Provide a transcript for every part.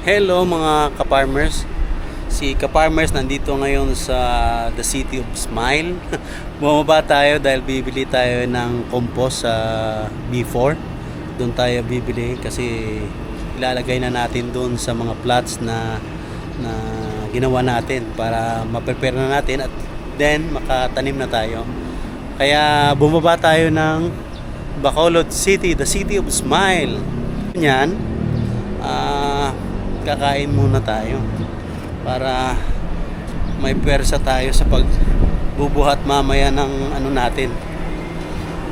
Hello mga ka-farmers. Si ka-farmers nandito ngayon sa The City of Smile. Bumaba tayo dahil bibili tayo ng compost sa B4. Doon tayo bibili kasi ilalagay na natin doon sa mga plots na ginawa natin para ma-prepare na natin at then makatanim na tayo. Kaya bumaba tayo ng Bacolod City, The City of Smile. Yan. Kakain muna tayo para may pwersa tayo sa pagbubuhat mamaya ng natin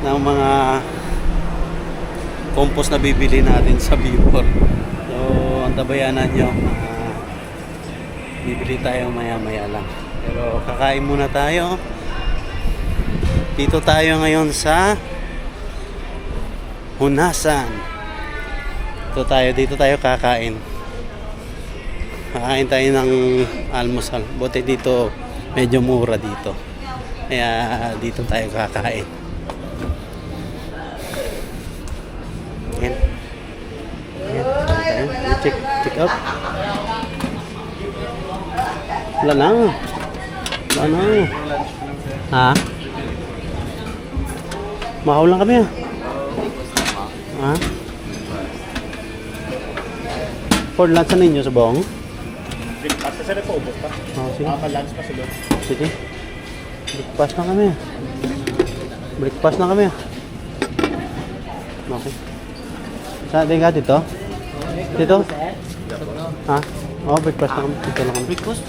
ng mga compost na bibili natin sa Bicol. So antabayanan nyo, bibili tayo maya lang, pero kakain muna tayo. Dito tayo ngayon sa Hunasan. Dito tayo kakain. Kakain tayo ng almusal. Buti dito medyo mura dito. Kaya dito tayo kakain. Yan. Check out. Wala na. Ha? Mahaw lang kami ha? For lunch na ninyo sa Bong? Breakfast kasi po, ubos pa. Sige. Lunch pa sila. Sige. Breakfast na kami. Okay. Saan din ka dito? Dito? Ha? Oo, breakfast na kami. Dito lang kami. Breakfast?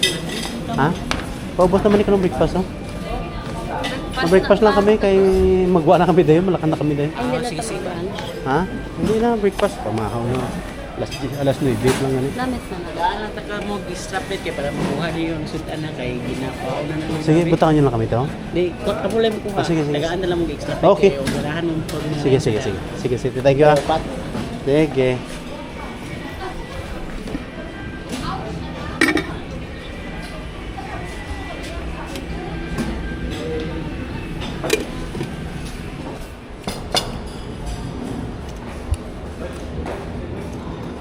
Ha? Paubos naman ikaw ng breakfast, oh. Breakfast lang kami kay magwa na kami dayo, malakan na kami dayo. Sige. Ha? Hindi na breakfast, pamahaw na. Alas 9 lang ganit. Lamit na na. Daan ang taka mo distrapted kay para makuha niyo yung sudan na kay ginapao na naman. Sige, butakan nyo lang kami to. Di, kapulay mo kuha. Sige. Tagaan na lang mo extrapted Okay. kayo. Ganahan mo po. Sige. Thank you, ah. Pat. Sige.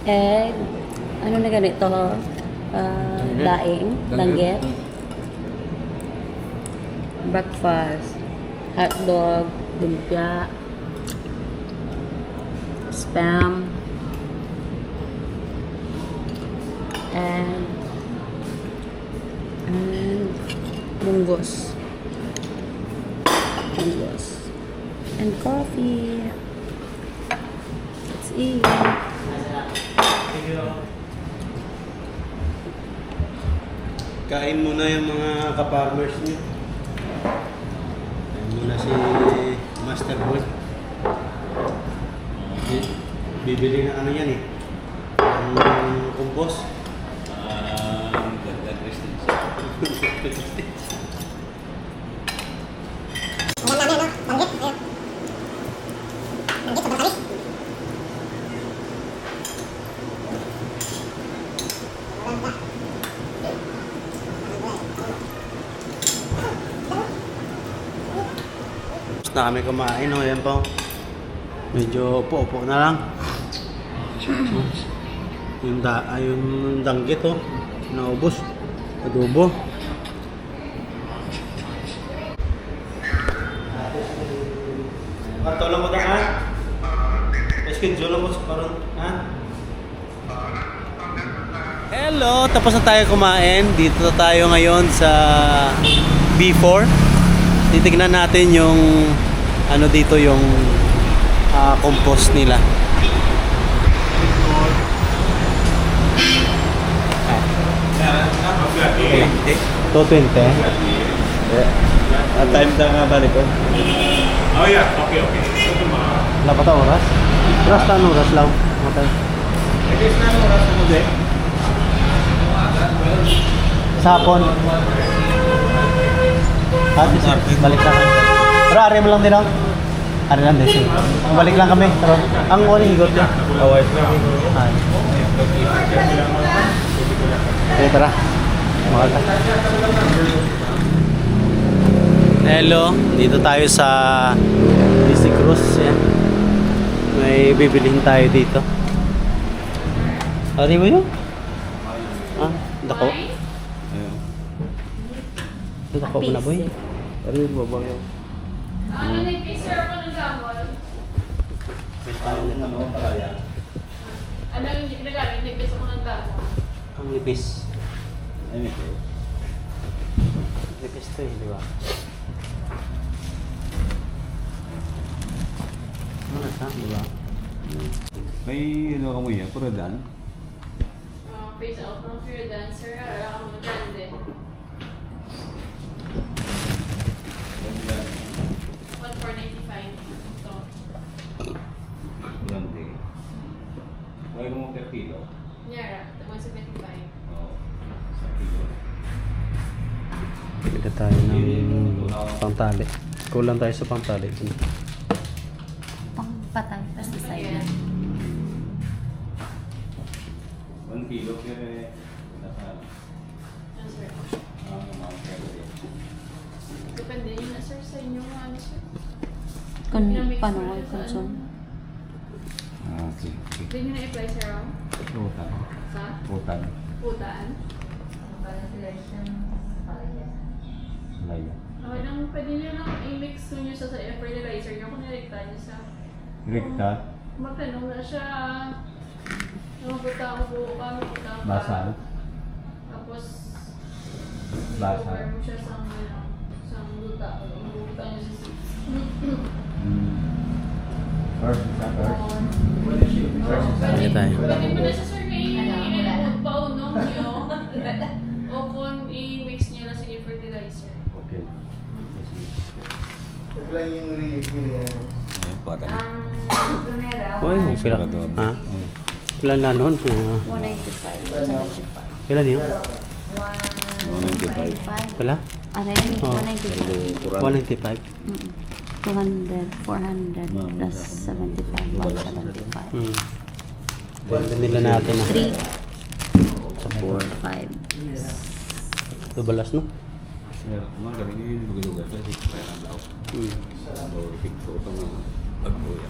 Egg. Ano na ganito? Daing. Langgit. Breakfast. Hotdog. Lumpia. Spam. And munggos. And coffee. Let's eat. Kain muna yung mga ka-farmers niyo. Kain muna si Master Boy. Bibili ng yan eh. Ang compost. Ganda Christmas. Na kami kumain, yan po. Medyo upo-upo na lang. Yung danggit, naubos. Adobo. Katulong mo na ha? Schedule mo sa parang, ha? Hello! Tapos na tayo kumain. Dito tayo ngayon sa B4. Titignan natin yung dito yung compost nila. Okay. 220. At time na nga balik ko. Oh yeah, okay. Wala pa oras? Oras na oras lang. Okay. It is na oras mo din. Sapon. Balik na kami. Pero ari mo lang din ako. Ari lang din siya. Balik lang kami. Pero ang higot niya. Awais na. Ay. Okay, tara. Mahal ka. Hello, dito tayo sa DC Cruz. Yan. May bibilihin tayo dito. Ano mo yun? Ah, dako. Ayun. Dako mo na, boy. Ano yung babaw yun? Nag-picture ako ng gamol. Ano kaya? Ano yung ginagamit? Nag-picture ako ng gamol. Ang lipis. Ayun ito. Lipis to eh, di ba? Ano sa, di ba? May ano ka mo yan? Puradan? Face out from Fear Dancer. Wala ka mga grande. 1,495. Ito. Grande. May mo per kilo? Nyara. 175. Oo. Sa kilo. Pili tayo ng pangtali. Kulang tayo sa pangtali. Pangpatay. Basta side. 1 kilo pero nasa Ano, sir? mga kilo din. Depende yun na, sir, sa inyo. Ano, sir? Kung Pinamix paano mo ko na sa consume. Ah, okay. Okay. Hindi nyo na-apply, sir, oh? Putan. Sa Putan. putaan. Laya. Okay lang, pwede nyo lang i-mix nyo sa fertilizer nyo kung nirekta nyo sa... Rekta. Magtanong na siya. Mabuta ako buo ka, mabuta ako Basal. Tapos, Basal. i-cover mo siya sa luta. Mabuta nyo sa First, isa first. Pili tayo. Pwede mo na siya, sir, i-input pa unong nyo. O kung i-mix nyo na sa fertilizer. Okay. Ayan, para. Uy, pila. Ha? Pila na nun? 195. Pila niyo? 195. Pila? Ano yun? Oh. 195. 195. 200, 400 plus 75, 175. Ganda nila natin ah. 3, 4, 5. Dubalas no? Yeah, mga galing yun, lugar-lugar. Kasi kaya ang laos. So, picto ito mga pagbuya.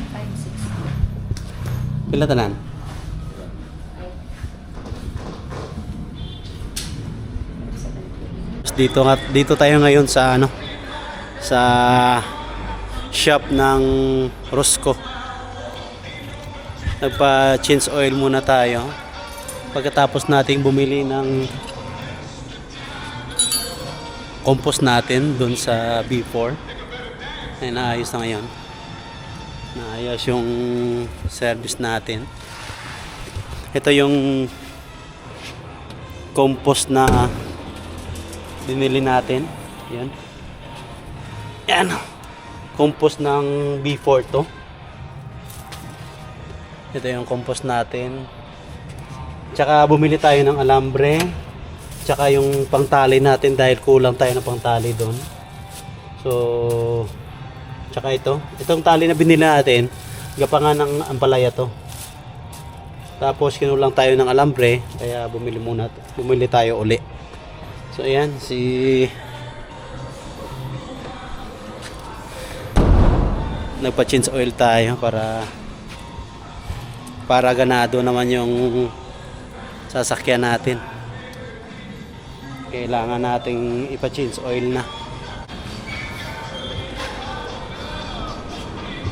5, 6. Pila tanan? Dito tayo ngayon sa ano? Sa shop ng Rosco. Nagpa-change oil muna tayo. Pagkatapos nating bumili ng compost natin doon sa B4. Ay naayos na ngayon. Naayos yung service natin. Ito yung compost na binili natin. Yan. Yan. Compost ng B4 to. Ito yung compost natin. Tsaka bumili tayo ng alambre. Tsaka yung pangtali natin dahil kulang tayo ng pangtali doon. So, tsaka ito. Itong tali na binili natin, gapangan ng ampalaya to. Tapos kinulang tayo ng alambre, kaya bumili tayo uli. So ayan, nagpa-change oil tayo para ganado naman yung sasakyan natin. Kailangan nating ipa-change oil na.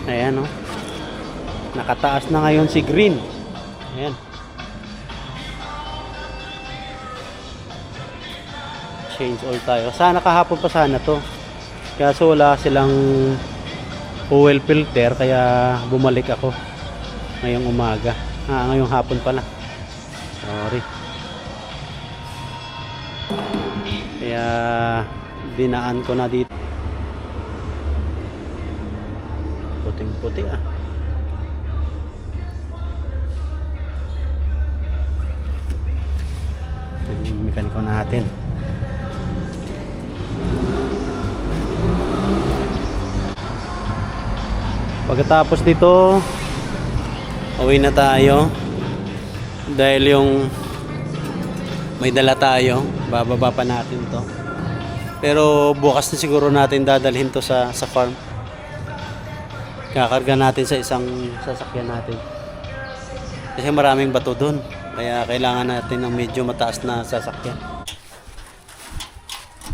Ayan, oh. Nakataas na ngayon si Green. Ayan. Change oil tayo. Sana kahapon pa sana to. Kaso wala silang oil filter kaya bumalik ako ngayong umaga. Ngayong hapon pala. Sorry. Kaya dinaan ko na dito. Puting-puti ah. Yung mekaniko natin. Pagkatapos dito, uwi na tayo. Dahil yung may dala tayo, bababa pa natin to. Pero bukas na siguro natin dadalhin to sa farm. Kakarga natin sa isang sasakyan natin. Kasi maraming bato doon. Kaya kailangan natin ng medyo mataas na sasakyan.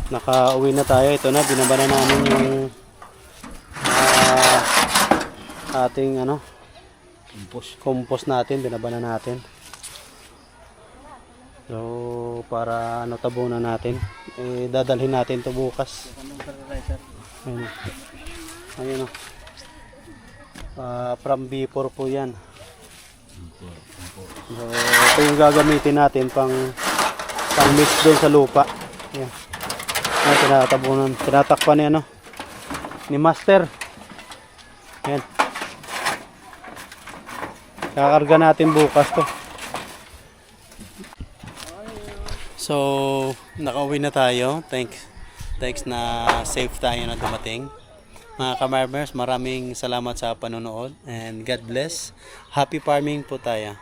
Nakauwi na tayo. Ito na, binaba na namin yung ating compost natin. Binaba na natin. So, para tabunan natin. Dadalhin natin to bukas. Ayun. Ayun o. From B4 po yan. So, ito yung gagamitin natin pang mix doon sa lupa. Ayan. Ayan, tinatabunan. Tinatakpan ni ni Master. Ayan. Kakarga natin bukas to. So, nakauwi na tayo. Thanks na safe tayo na dumating. Mga ka-farmers, maraming salamat sa panonood and God bless. Happy farming po tayo.